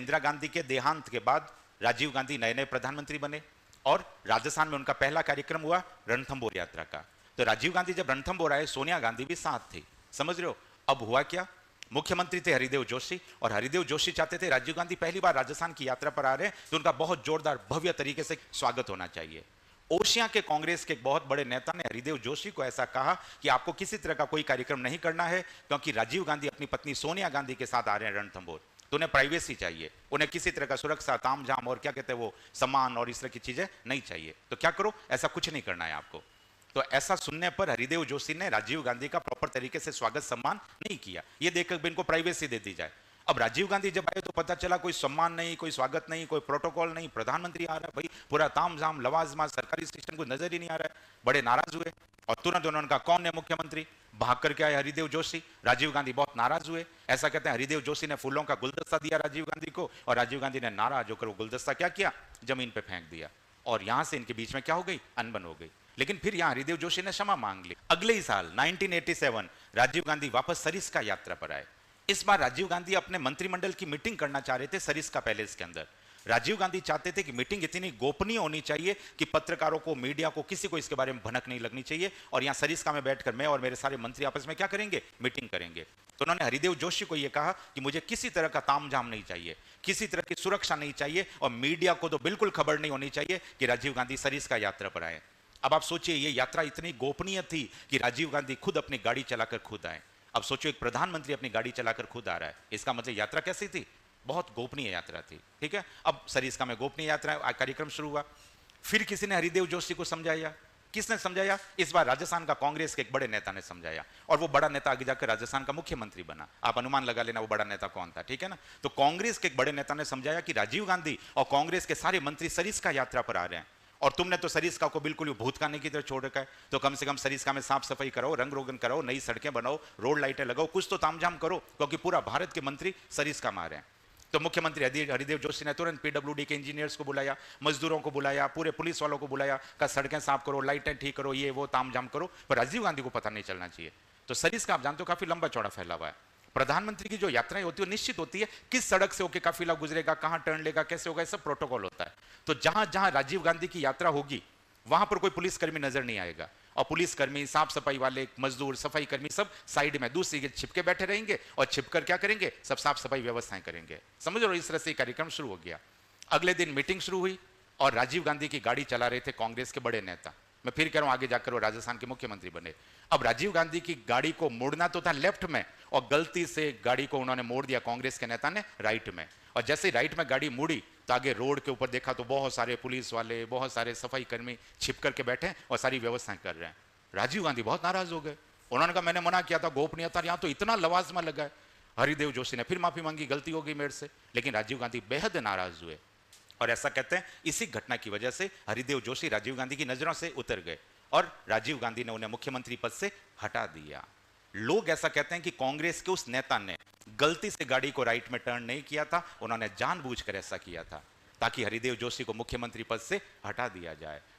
इंदिरा गांधी के देहांत के बाद राजीव गांधी नए नए प्रधानमंत्री बने और राजस्थान में उनका पहला कार्यक्रम हुआ रणथंभौर यात्रा का। तो राजीव गांधी जब रणथंभौर आए, सोनिया गांधी भी साथ थी, समझ रहे हो। अब हुआ क्या, मुख्यमंत्री थे हरिदेव जोशी, और हरिदेव जोशी चाहते थे राजीव गांधी पहली बार राजस्थान की यात्रा पर आ रहे हैं तो उनका बहुत जोरदार भव्य तरीके से स्वागत होना चाहिए। ओशिया के कांग्रेस के एक बहुत बड़े नेता ने हरिदेव जोशी को ऐसा कहा कि आपको किसी तरह का कोई कार्यक्रम नहीं करना है, क्योंकि राजीव गांधी अपनी पत्नी सोनिया गांधी के साथ आ रहे हैं रणथंभौर, तो उन्हें प्राइवेसी चाहिए, उन्हें किसी तरह का सुरक्षा, तामझाम और क्या कहते हैं वो सम्मान और इस तरह की चीजें नहीं चाहिए। तो क्या करो, ऐसा कुछ नहीं करना है आपको। तो ऐसा सुनने पर हरिदेव जोशी ने राजीव गांधी का प्रॉपर तरीके से स्वागत सम्मान नहीं किया, ये देखकर इनको प्राइवेसी दे दी जाए। अब राजीव गांधी जब आए तो पता चला कोई सम्मान नहीं, कोई स्वागत नहीं, कोई प्रोटोकॉल नहीं, प्रधानमंत्री आ रहा है भाई, पूरा तामझाम लवाजमा, सरकारी स्टेशन को नजर ही नहीं आ रहा है। बड़े नाराज हुए और तुरंत उन्होंने कहा कौन है मुख्यमंत्री, भाग करके आए हरिदेव जोशी। राजीव गांधी बहुत नाराज हुए, ऐसा कहते हैं हरिदेव जोशी ने फूलों का गुलदस्ता दिया राजीव गांधी को, और राजीव गांधी ने नाराज होकर वो गुलदस्ता क्या किया, जमीन पे फेंक दिया, और यहां से इनके बीच में क्या हो गई, अनबन हो गई। लेकिन फिर यहां हरिदेव जोशी ने क्षमा मांग ली। अगले ही साल 1987 राजीव गांधी वापस सरिस्का यात्रा पर आए। इस बार राजीव गांधी अपने मंत्रिमंडल की मीटिंग करना चाह रहे थे सरिस्का पैलेस के अंदर। राजीव गांधी चाहते थे कि मीटिंग इतनी गोपनीय होनी चाहिए कि पत्रकारों को, मीडिया को, किसी को इसके बारे में भनक नहीं लगनी चाहिए, और यहां सरिस्का में बैठकर मैं और मेरे सारे मंत्री आपस में क्या करेंगे, मीटिंग करेंगे। तो उन्होंने हरिदेव जोशी को यह कहा कि मुझे किसी तरह का तामझाम नहीं चाहिए, किसी तरह की सुरक्षा नहीं चाहिए, और मीडिया को तो बिल्कुल खबर नहीं होनी चाहिए कि राजीव गांधी सरिस्का यात्रा पर आए। अब आप सोचिए, ये यात्रा इतनी गोपनीय थी कि राजीव गांधी खुद अपनी गाड़ी चलाकर खुद आए। अब सोचो, एक प्रधानमंत्री अपनी गाड़ी चलाकर खुद आ रहा है, इसका मतलब यात्रा कैसी थी, बहुत गोपनीय यात्रा थी। ठीक है, अब सरिस्का में गोपनीय यात्रा कार्यक्रम शुरू हुआ। फिर किसी ने हरिदेव जोशी को समझाया। किसने समझाया, इस बार राजस्थान का कांग्रेस के एक बड़े नेता ने समझाया, और वो बड़ा नेता आगे जाकर राजस्थान का मुख्यमंत्री बना। आप अनुमान लगा लेना वो बड़ा नेता कौन था, ठीक है ना। तो कांग्रेस के एक बड़े नेता ने समझाया कि राजीव गांधी और कांग्रेस के सारे मंत्री सरिस्का यात्रा पर आ रहे हैं, और तुमने तो सरिस्का को बिल्कुल भूतखाने की तरह छोड़ रखा है, तो कम से कम सरिस्का में साफ सफाई कराओ, रंग रोगन कराओ, नई सड़कें बनाओ, रोड लाइटें लगाओ, कुछ तो तामझाम करो, क्योंकि पूरा भारत के मंत्री सरिस्का में आ रहे हैं। तो मुख्यमंत्री हरिदेव जोशी ने तुरंत पीडब्ल्यूडी के इंजीनियर्स को बुलाया, मजदूरों को बुलाया, पूरे पुलिस वालों को बुलाया, कहा सड़कें साफ करो, लाइटें ठीक करो, ये वो तामझाम करो, पर राजीव गांधी को पता नहीं चलना चाहिए। तो सरिस्का आप जानते हो काफी लंबा चौड़ा फैला हुआ है। प्रधानमंत्री की जो यात्राएं होती है निश्चित होती है, किस सड़क से होकर काफिला गुजरेगा, कहां टर्न लेगा, कैसे होगा, सब प्रोटोकॉल होता है। तो जहां जहां राजीव गांधी की यात्रा होगी वहां पर कोई पुलिसकर्मी नजर नहीं आएगा, और पुलिसकर्मी, साफ सफाई वाले, मजदूर, सफाई कर्मी सब साइड में दूसरी के छिपके बैठे रहेंगे, और छिपकर क्या करेंगे, सब साफ सफाई व्यवस्थाएं करेंगे। समझ लो, इस तरह से कार्यक्रम शुरू हो गया। अगले दिन मीटिंग शुरू हुई, और राजीव गांधी की गाड़ी चला रहे थे कांग्रेस के बड़े नेता। मैं फिर कह रहा हूं, आगे जाकर वो राजस्थान के मुख्यमंत्री बने। अब राजीव गांधी की गाड़ी को मोड़ना तो था लेफ्ट में, और गलती से गाड़ी को उन्होंने मोड़ दिया कांग्रेस के नेता ने राइट में, और जैसे ही राइट में गाड़ी मुड़ी तो आगे रोड के ऊपर देखा तो बहुत सारे पुलिस वाले, बहुत सारे सफाई कर्मी छिप करके बैठे और सारी व्यवस्थाएं कर रहे हैं। राजीव गांधी बहुत नाराज हो गए, उन्होंने कहा मैंने मना किया था, गोपनीयता, यहां तो इतना लवाजमा लगा है। हरिदेव जोशी ने फिर माफी मांगी, गलती हो गई मेरे से, लेकिन राजीव गांधी बेहद नाराज हुए, और ऐसा कहते हैं इसी घटना की वजह से हरिदेव जोशी राजीव गांधी की नजरों से उतर गए, और राजीव गांधी ने उन्हें मुख्यमंत्री पद से हटा दिया। लोग ऐसा कहते हैं कि कांग्रेस के उस नेता ने गलती से गाड़ी को राइट में टर्न नहीं किया था, उन्होंने जानबूझकर ऐसा किया था ताकि हरिदेव जोशी को मुख्यमंत्री पद से हटा दिया जाए।